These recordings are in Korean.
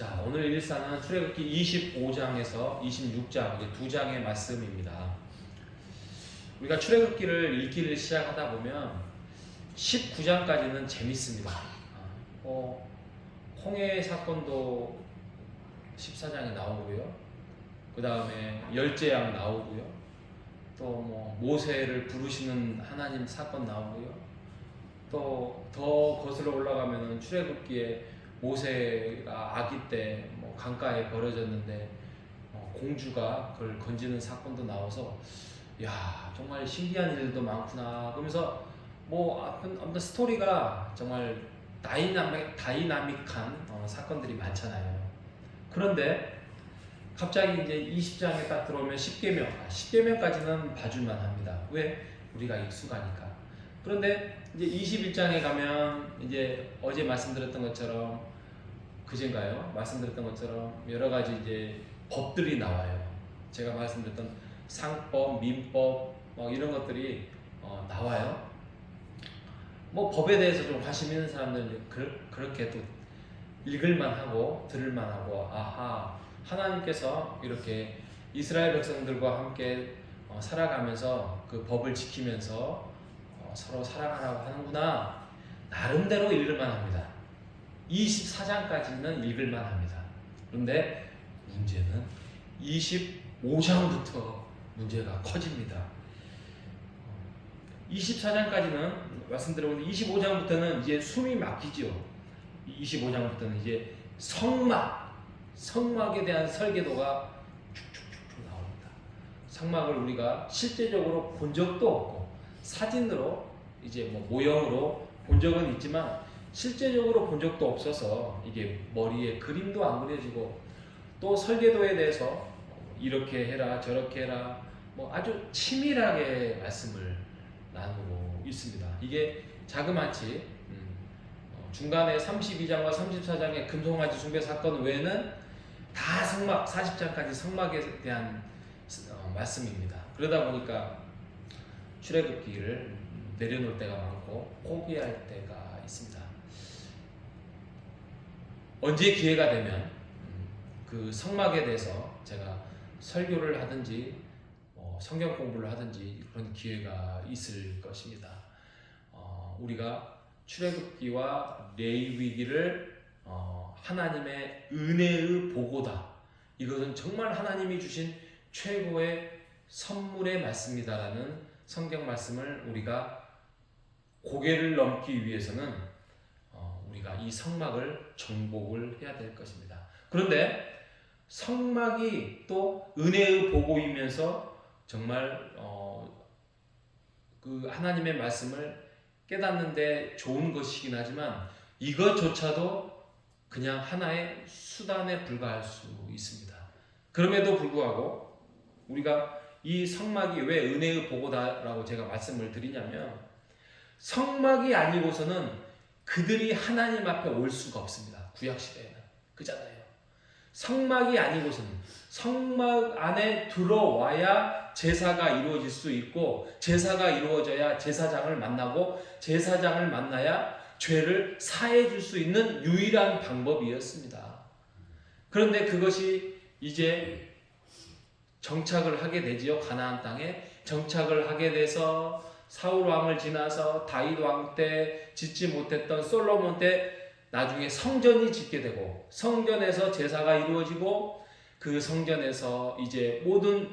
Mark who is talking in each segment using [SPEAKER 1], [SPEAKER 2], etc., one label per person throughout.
[SPEAKER 1] 자, 오늘 일사는 출애굽기 25장에서 26장, 이게 두 장의 말씀입니다. 우리가 출애굽기를 읽기를 시작하다 보면 19장까지는 재밌습니다. 홍해 사건도 14장에 나오고요. 그 다음에 열재앙 나오고요. 또 뭐 모세를 부르시는 하나님 사건 나오고요. 또 더 거슬러 올라가면은 출애굽기에 모세가 아기 때 뭐 강가에 버려졌는데 공주가 그걸 건지는 사건도 나와서 야, 정말 신기한 일도 많구나. 그러면서 뭐 아무튼 스토리가 정말 다이나믹한 사건들이 많잖아요. 그런데 갑자기 이제 20장에 딱 들어오면 10계명까지는 봐줄만 합니다. 왜? 우리가 익숙하니까. 그런데 이제 21장에 가면 이제 어제 말씀드렸던 것처럼, 그젠가요? 말씀드렸던 것처럼 여러 가지 이제 법들이 나와요. 제가 말씀드렸던 상법, 민법 이런 것들이 나와요. 뭐 법에 대해서 좀 관심 있는 사람들은 그렇게 또 읽을만 하고 들을만 하고, 아하, 하나님께서 이렇게 이스라엘 백성들과 함께 살아가면서 그 법을 지키면서 서로 사랑하라고 하는구나. 나름대로 읽을만 합니다. 24장까지는 읽을만 합니다. 그런데 문제는 25장부터 문제가 커집니다. 24장까지는 말씀드렸는데 25장부터는 이제 숨이 막히죠. 25장부터는 이제 성막에 대한 설계도가 쭉쭉쭉 나옵니다. 성막을 우리가 실제적으로 본 적도 없고 사진으로 이제 뭐 모형으로 본 적은 있지만 실제적으로 본 적도 없어서 이게 머리에 그림도 안 그려지고, 또 설계도에 대해서 이렇게 해라 저렇게 해라 뭐 아주 치밀하게 말씀을 나누고 있습니다. 이게 자그마치 중간에 32장과 34장의 금송아지 숭배 사건 외에는 다 성막, 40장까지 성막에 대한 말씀입니다. 그러다 보니까 출애굽기를 내려놓을 때가 많고 포기할 때가 있습니다. 언제 기회가 되면 그 성막에 대해서 제가 설교를 하든지 성경 공부를 하든지 그런 기회가 있을 것입니다. 우리가 출애굽기와 레위기를 하나님의 은혜의 보고다. 이것은 정말 하나님이 주신 최고의 선물의 말씀이다라는 성경 말씀을 우리가 고개를 넘기 위해서는 우리가 이 성막을 정복을 해야 될 것입니다. 그런데 성막이 또 은혜의 보고이면서 정말 그 하나님의 말씀을 깨닫는데 좋은 것이긴 하지만 이것조차도 그냥 하나의 수단에 불과할 수 있습니다. 그럼에도 불구하고 우리가 이 성막이 왜 은혜의 보고다라고 제가 말씀을 드리냐면, 성막이 아니고서는 그들이 하나님 앞에 올 수가 없습니다. 구약시대에는 그잖아요. 성막이 아니고서는, 성막 안에 들어와야 제사가 이루어질 수 있고, 제사가 이루어져야 제사장을 만나고, 제사장을 만나야 죄를 사해 줄 수 있는 유일한 방법이었습니다. 그런데 그것이 이제 정착을 하게 되지요. 가나안 땅에 정착을 하게 돼서 사울 왕을 지나서 다윗 왕 때 짓지 못했던 솔로몬 때 나중에 성전이 짓게 되고, 성전에서 제사가 이루어지고, 그 성전에서 이제 모든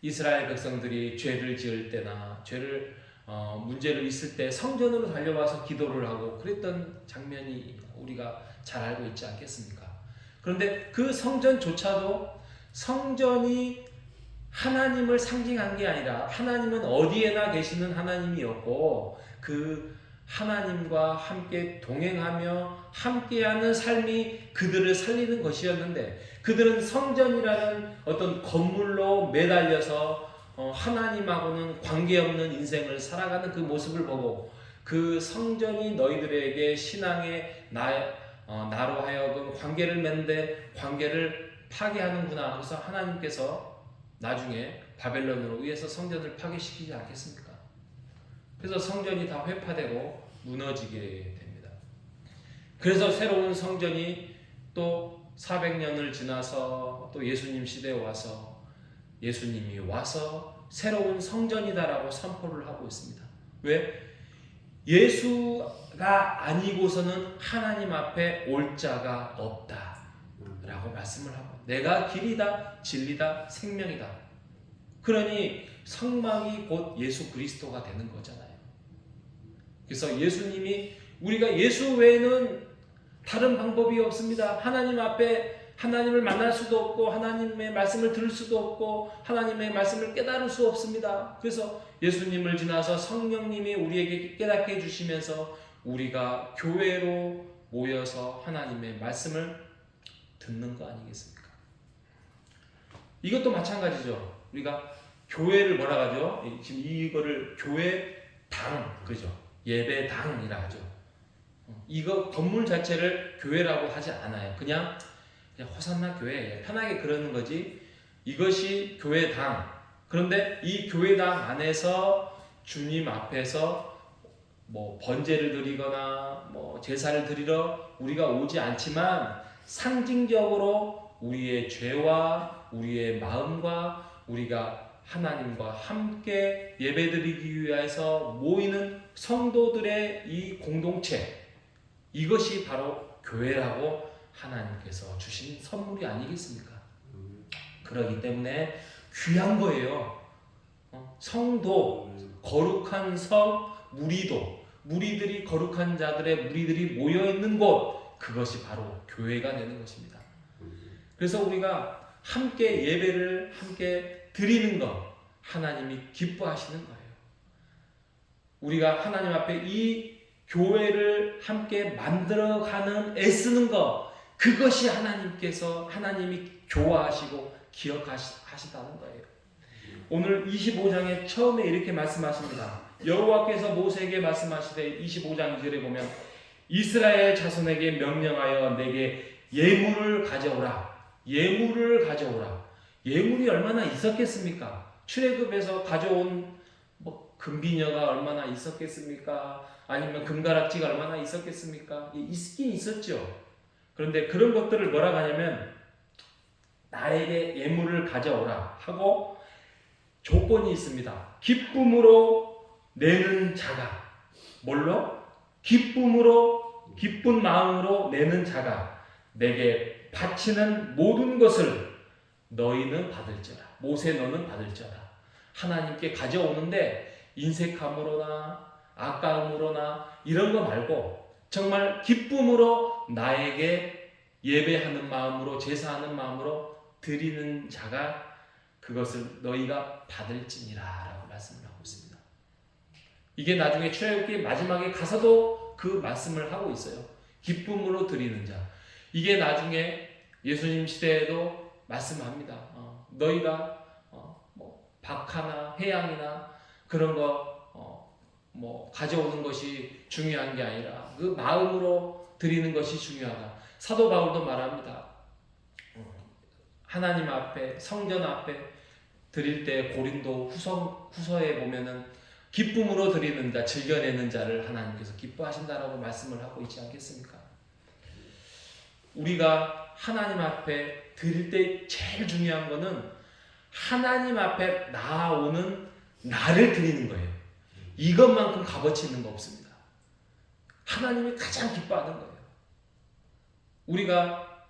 [SPEAKER 1] 이스라엘 백성들이 죄를 지을 때나 문제를 있을 때 성전으로 달려와서 기도를 하고 그랬던 장면이 우리가 잘 알고 있지 않겠습니까? 그런데 그 성전조차도 성전이 하나님을 상징한 게 아니라 하나님은 어디에나 계시는 하나님이었고, 그 하나님과 함께 동행하며 함께하는 삶이 그들을 살리는 것이었는데, 그들은 성전이라는 어떤 건물로 매달려서 하나님하고는 관계없는 인생을 살아가는 그 모습을 보고, 그 성전이 너희들에게 신앙의 나로 하여금 관계를 맺는데 관계를 파괴하는구나. 그래서 하나님께서 나중에 바벨론으로 의해서 성전을 파괴시키지 않겠습니까? 그래서 성전이 다 회파되고 무너지게 됩니다. 그래서 새로운 성전이 또 400년을 지나서 또 예수님 시대에 와서 예수님이 와서 새로운 성전이다라고 선포를 하고 있습니다. 왜? 예수가 아니고서는 하나님 앞에 올 자가 없다 라고 말씀을 하고, 내가 길이다 진리다 생명이다. 그러니 성막이 곧 예수 그리스도가 되는 거잖아요. 그래서 예수님이, 우리가 예수 외에는 다른 방법이 없습니다. 하나님 앞에 하나님을 만날 수도 없고 하나님의 말씀을 들을 수도 없고 하나님의 말씀을 깨달을 수 없습니다. 그래서 예수님을 지나서 성령님이 우리에게 깨닫게 해주시면서 우리가 교회로 모여서 하나님의 말씀을 듣는 거 아니겠습니까? 이것도 마찬가지죠. 우리가 교회를 뭐라 하죠? 지금 이거를 교회당, 그죠? 예배당이라 하죠. 이거 건물 자체를 교회라고 하지 않아요. 그냥 호산나 교회, 편하게 그러는 거지. 이것이 교회당. 그런데 이 교회당 안에서 주님 앞에서 뭐 번제를 드리거나 뭐 제사를 드리러 우리가 오지 않지만 상징적으로 우리의 죄와 우리의 마음과 우리가 하나님과 함께 예배드리기 위해서 모이는 성도들의 이 공동체, 이것이 바로 교회라고 하나님께서 주신 선물이 아니겠습니까? 그러기 때문에 귀한 거예요. 성도, 거룩한 성, 무리도, 무리들이, 거룩한 자들의 무리들이 모여있는 곳, 그것이 바로 교회가 되는 것입니다. 그래서 우리가 함께 예배를 함께 드리는 것, 하나님이 기뻐하시는 거예요. 우리가 하나님 앞에 이 교회를 함께 만들어가는, 애쓰는 것, 그것이 하나님이 좋아하시고 기억하시다는 거예요. 오늘 25장에 처음에 이렇게 말씀하십니다. 여호와께서 모세에게 말씀하시되 25장 2절에 보면 이스라엘 자손에게 명령하여 내게 예물을 가져오라. 예물을 가져오라. 예물이 얼마나 있었겠습니까? 출애굽에서 가져온 뭐 금비녀가 얼마나 있었겠습니까? 아니면 금가락지가 얼마나 있었겠습니까? 있긴 있었죠. 그런데 그런 것들을 뭐라고 하냐면 나에게 예물을 가져오라 하고 조건이 있습니다. 기쁨으로 내는 자가, 뭘로? 기쁨으로, 기쁜 마음으로 내는 자가 내게 바치는 모든 것을 너희는 받을지어다. 모세 너는 받을지어다. 하나님께 가져오는데 인색함으로나 아까움으로나 이런 거 말고 정말 기쁨으로 나에게 예배하는 마음으로, 제사하는 마음으로 드리는 자가 그것을 너희가 받을지니라 라고 말씀을 하고 있습니다. 이게 나중에 출애굽기 마지막에 가서도 그 말씀을 하고 있어요. 기쁨으로 드리는 자. 이게 나중에 예수님 시대에도 말씀합니다. 너희가 뭐 박하나 회양이나 그런 거 뭐 가져오는 것이 중요한 게 아니라 그 마음으로 드리는 것이 중요하다. 사도 바울도 말합니다. 하나님 앞에, 성전 앞에 드릴 때 고린도 후서에 보면은 기쁨으로 드리는 자, 즐겨내는 자를 하나님께서 기뻐하신다라고 말씀을 하고 있지 않겠습니까? 우리가 하나님 앞에 드릴 때 제일 중요한 거는 하나님 앞에 나아오는 나를 드리는 거예요. 이것만큼 값어치 있는 거 없습니다. 하나님이 가장 기뻐하는 거예요. 우리가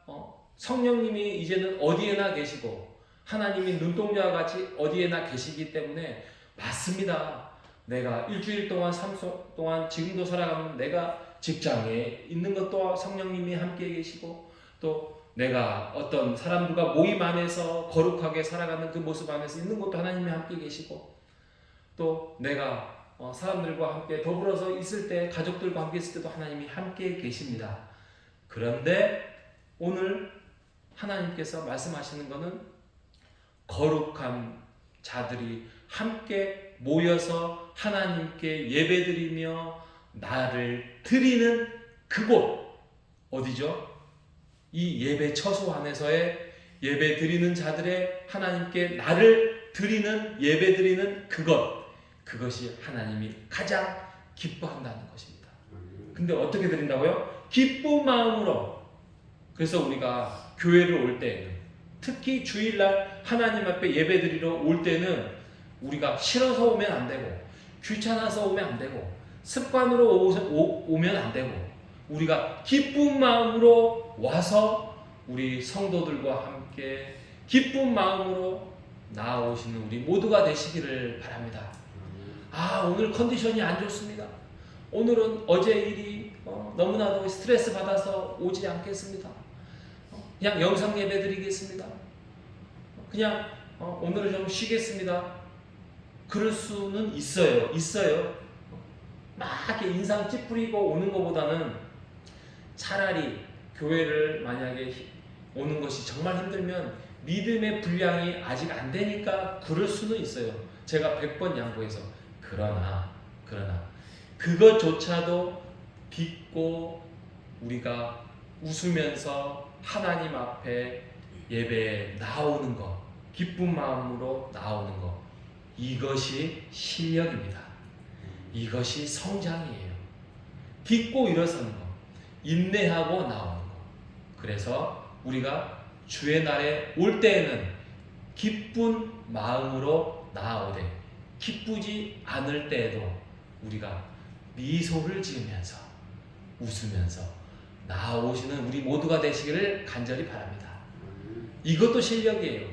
[SPEAKER 1] 성령님이 이제는 어디에나 계시고 하나님이 눈동자와 같이 어디에나 계시기 때문에 맞습니다. 내가 일주일 동안, 삶 동안 지금도 살아가면 내가 직장에 있는 것도 성령님이 함께 계시고 또 내가 어떤 사람들과 모임 안에서 거룩하게 살아가는 그 모습 안에서 있는 것도 하나님이 함께 계시고 또 내가 사람들과 함께 더불어서 있을 때, 가족들과 함께 있을 때도 하나님이 함께 계십니다. 그런데 오늘 하나님께서 말씀하시는 것은 거룩한 자들이 함께 모여서 하나님께 예배드리며 나를 드리는 그곳, 어디죠? 이 예배 처소 안에서의 예배 드리는 자들의 하나님께 나를 드리는, 예배 드리는 그것이 하나님이 가장 기뻐한다는 것입니다. 근데 어떻게 드린다고요? 기쁜 마음으로. 그래서 우리가 교회를 올 때에는, 특히 주일날 하나님 앞에 예배드리러 올 때는 우리가 싫어서 오면 안 되고, 귀찮아서 오면 안 되고, 습관으로 오면 안 되고, 우리가 기쁜 마음으로 와서 우리 성도들과 함께 기쁜 마음으로 나아오시는 우리 모두가 되시기를 바랍니다. 오늘 컨디션이 안 좋습니다. 오늘은 어제 일이 너무나도 스트레스 받아서 오지 않겠습니다. 그냥 영상 예배 드리겠습니다. 그냥 오늘은 좀 쉬겠습니다. 그럴 수는 있어요. 막 이렇게 인상 찌푸리고 오는 것보다는 차라리 교회를 만약에 오는 것이 정말 힘들면 믿음의 분량이 아직 안 되니까 그럴 수는 있어요. 제가 100번 양보해서. 그러나 그것조차도 딛고 우리가 웃으면서 하나님 앞에 예배에 나오는 것, 기쁜 마음으로 나오는 것, 이것이 실력입니다. 이것이 성장이에요. 딛고 일어서는 것, 인내하고 나오는 것. 그래서 우리가 주의 날에 올 때에는 기쁜 마음으로 나아오되, 기쁘지 않을 때에도 우리가 미소를 지으면서 웃으면서 나아오시는 우리 모두가 되시기를 간절히 바랍니다. 이것도 실력이에요.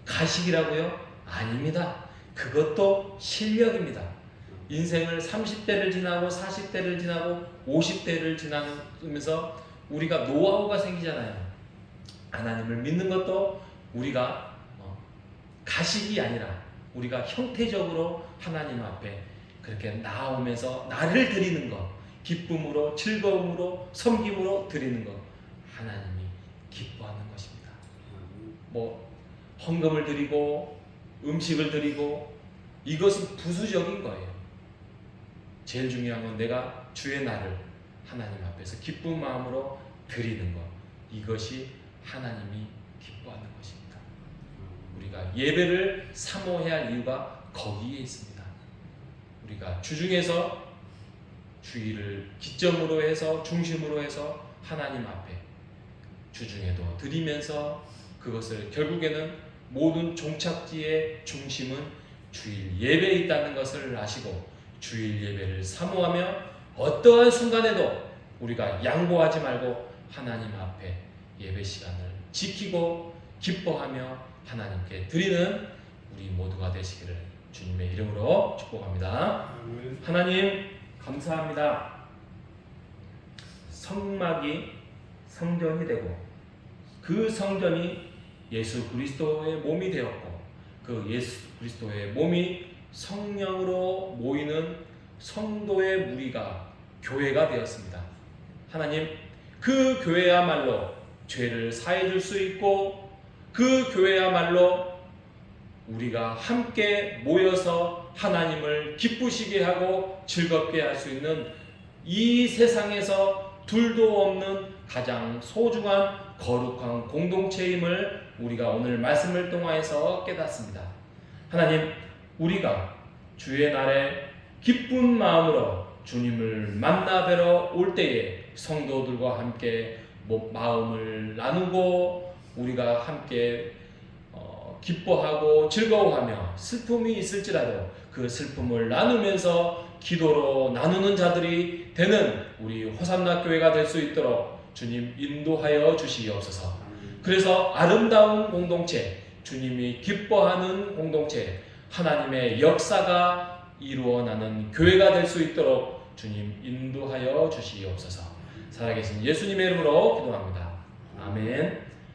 [SPEAKER 1] 가식이라고요? 아닙니다. 그것도 실력입니다. 인생을 30대를 지나고 40대를 지나고 50대를 지나면서 우리가 노하우가 생기잖아요. 하나님을 믿는 것도 우리가 가식이 아니라 우리가 형태적으로 하나님 앞에 그렇게 나오면서 나를 드리는 것, 기쁨으로, 즐거움으로, 섬김으로 드리는 것, 하나님이 기뻐하는 것입니다. 헌금을 드리고 음식을 드리고 이것은 부수적인 거예요. 제일 중요한 건 내가 주의 날을 하나님 앞에서 기쁜 마음으로 드리는 것, 이것이 하나님이 기뻐하는 것입니다. 우리가 예배를 사모해야 할 이유가 거기에 있습니다. 우리가 주중에서 주일을 기점으로 해서 중심으로 해서 하나님 앞에 주중에도 드리면서 그것을 결국에는 모든 종착지의 중심은 주일 예배에 있다는 것을 아시고 주일 예배를 사모하며 어떠한 순간에도 우리가 양보하지 말고 하나님 앞에 예배 시간을 지키고 기뻐하며 하나님께 드리는 우리 모두가 되시기를 주님의 이름으로 축복합니다. 하나님 감사합니다. 성막이 성전이 되고 그 성전이 예수 그리스도의 몸이 되었고 그 예수 그리스도의 몸이 성령으로 모이는 성도의 무리가 교회가 되었습니다. 하나님, 그 교회야말로 죄를 사해 줄 수 있고 그 교회야말로 우리가 함께 모여서 하나님을 기쁘시게 하고 즐겁게 할 수 있는 이 세상에서 둘도 없는 가장 소중한 거룩한 공동체임을 우리가 오늘 말씀을 통하여서 깨닫습니다. 하나님, 우리가 주의 날에 기쁜 마음으로 주님을 만나 뵈러 올 때에 성도들과 함께 마음을 나누고 우리가 함께 기뻐하고 즐거워하며 슬픔이 있을지라도 그 슬픔을 나누면서 기도로 나누는 자들이 되는 우리 호산나 교회가 될 수 있도록 주님 인도하여 주시옵소서. 그래서 아름다운 공동체, 주님이 기뻐하는 공동체, 하나님의 역사가 이루어나는 교회가 될 수 있도록 주님 인도하여 주시옵소서. 살아계신 예수님의 이름으로 기도합니다. 아멘.